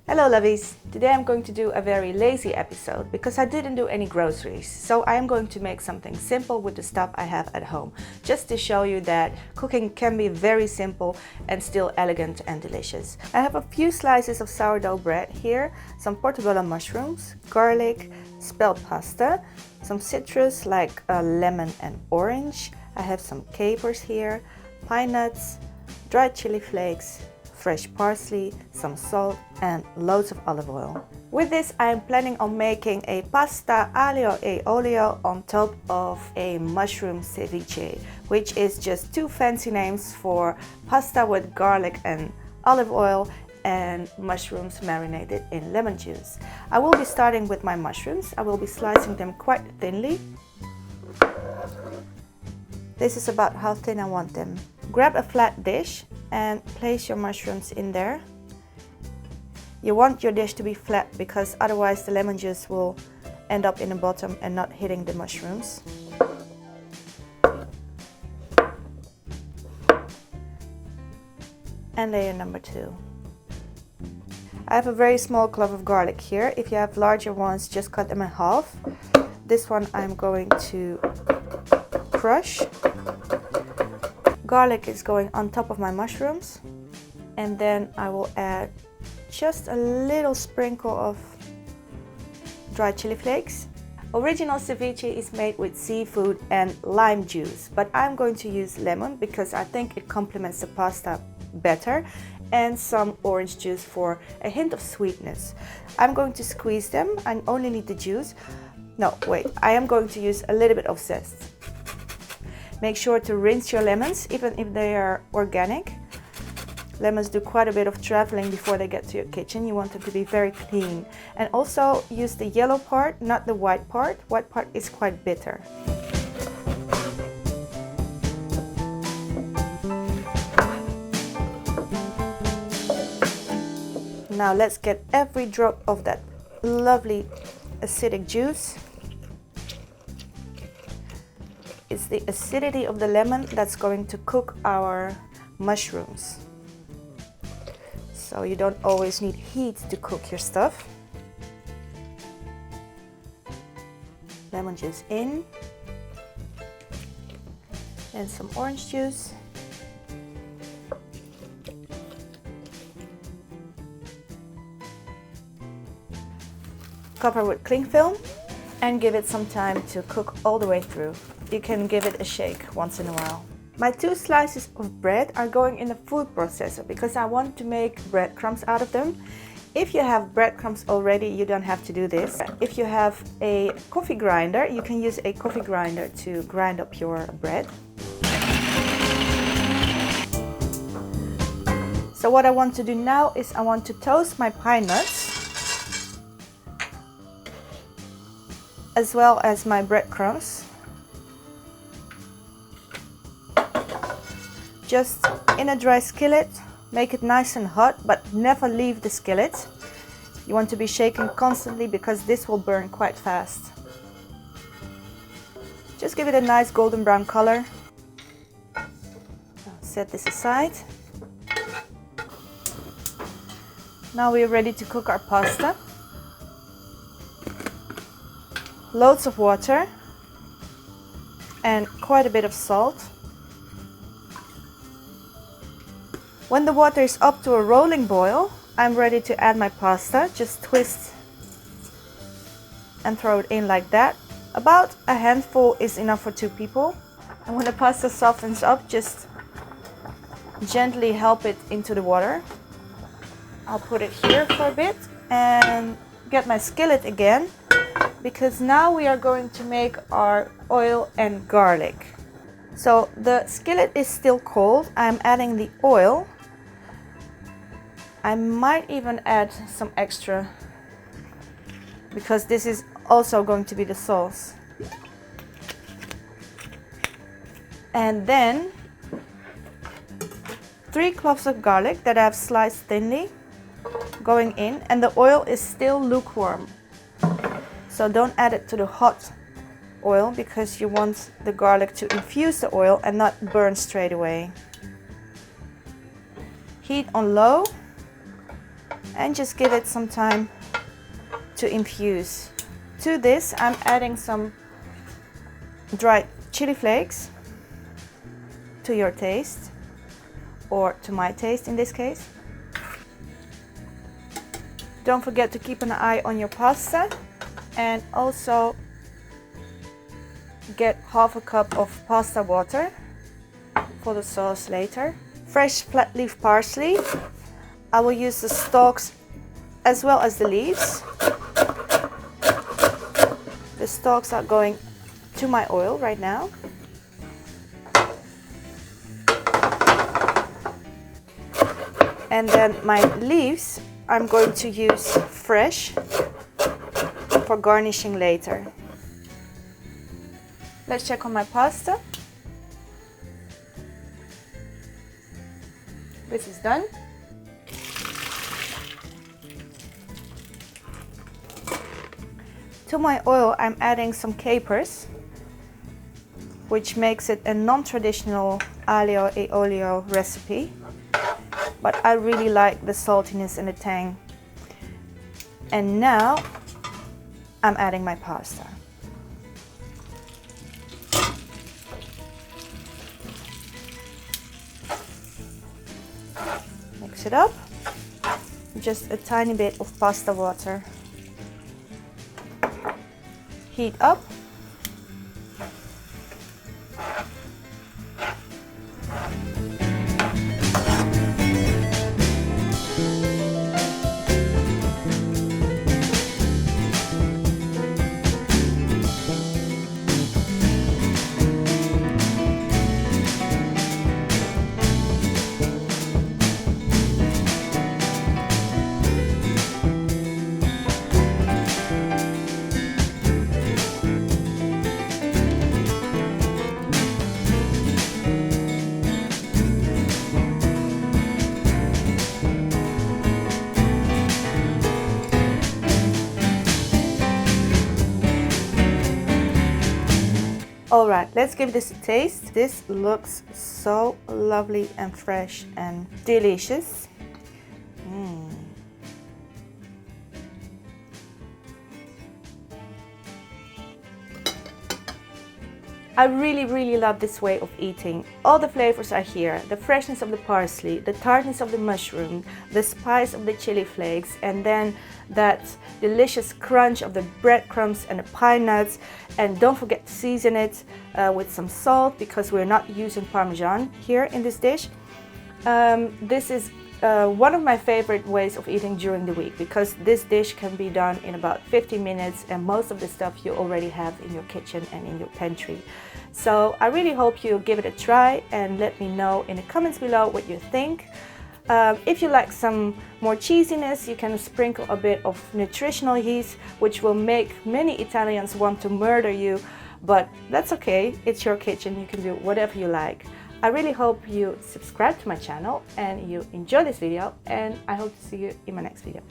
Hello lovies! Today I'm going to do a very lazy episode because I didn't do any groceries. So I am going to make something simple with the stuff I have at home, just to show you that cooking can be very simple and still elegant and delicious. I have a few slices of sourdough bread here, some portobello mushrooms, garlic, spelt pasta, some citrus like lemon and orange. I have some capers here, pine nuts, dried chili flakes, fresh parsley, some salt and loads of olive oil. With this I am planning on making a pasta aglio e olio on top of a mushroom ceviche, which is just two fancy names for pasta with garlic and olive oil and mushrooms marinated in lemon juice. I will be starting with my mushrooms. I will be slicing them quite thinly. This is about how thin I want them. Grab a flat dish and place your mushrooms in there. You want your dish to be flat because otherwise the lemon juice will end up in the bottom and not hitting the mushrooms. And layer number 2. I have a very small clove of garlic here. If you have larger ones, just cut them in half. This one I'm going to crush. Garlic is going on top of my mushrooms, and then I will add just a little sprinkle of dried chili flakes. Original ceviche is made with seafood and lime juice, but I'm going to use lemon because I think it complements the pasta better, and some orange juice for a hint of sweetness. I'm going to squeeze them. I only need the juice. No, wait, I am going to use a little bit of zest. Make sure to rinse your lemons, even if they are organic. Lemons do quite a bit of traveling before they get to your kitchen. You want them to be very clean. And also use the yellow part, not the white part. White part is quite bitter. Now let's get every drop of that lovely acidic juice. It's the acidity of the lemon that's going to cook our mushrooms. So you don't always need heat to cook your stuff. Lemon juice in. And some orange juice. Cover with cling film and give it some time to cook all the way through. You can give it a shake once in a while. My 2 slices of bread are going in a food processor because I want to make breadcrumbs out of them. If you have breadcrumbs already, you don't have to do this. If you have a coffee grinder, you can use a coffee grinder to grind up your bread. So what I want to do now is I want to toast my pine nuts as well as my breadcrumbs. Just in a dry skillet, make it nice and hot, but never leave the skillet. You want to be shaking constantly because this will burn quite fast. Just give it a nice golden brown color. Set this aside. Now we are ready to cook our pasta. Loads of water and quite a bit of salt. When the water is up to a rolling boil, I'm ready to add my pasta. Just twist and throw it in like that. About a handful is enough for 2 people. And when the pasta softens up, just gently help it into the water. I'll put it here for a bit and get my skillet again, because now we are going to make our oil and garlic. So the skillet is still cold. I'm adding the oil. I might even add some extra because this is also going to be the sauce. And then 3 cloves of garlic that I've sliced thinly going in, and the oil is still lukewarm. So don't add it to the hot oil because you want the garlic to infuse the oil and not burn straight away. Heat on low and just give it some time to infuse. To this, I'm adding some dried chili flakes to your taste, or to my taste in this case. Don't forget to keep an eye on your pasta, and also get half a cup of pasta water for the sauce later. Fresh flat leaf parsley. I will use the stalks as well as the leaves. The stalks are going to my oil right now. And then my leaves I'm going to use fresh for garnishing later. Let's check on my pasta. This is done. To my oil, I'm adding some capers, which makes it a non-traditional aglio e olio recipe. But I really like the saltiness and the tang. And now I'm adding my pasta. Mix it up. Just a tiny bit of pasta water. Heat up. Alright, let's give this a taste. This looks so lovely and fresh and delicious. I really love this way of eating. All the flavors are here. The freshness of the parsley, the tartness of the mushroom, the spice of the chili flakes, and then that delicious crunch of the breadcrumbs and the pine nuts. And don't forget to season it with some salt, because we're not using Parmesan here in this dish. This is one of my favorite ways of eating during the week, because this dish can be done in about 15 minutes and most of the stuff you already have in your kitchen and in your pantry. So I really hope you give it a try and let me know in the comments below what you think. If you like some more cheesiness, you can sprinkle a bit of nutritional yeast, which will make many Italians want to murder you, but that's okay, it's your kitchen, you can do whatever you like. I really hope you subscribe to my channel and you enjoy this video, and I hope to see you in my next video.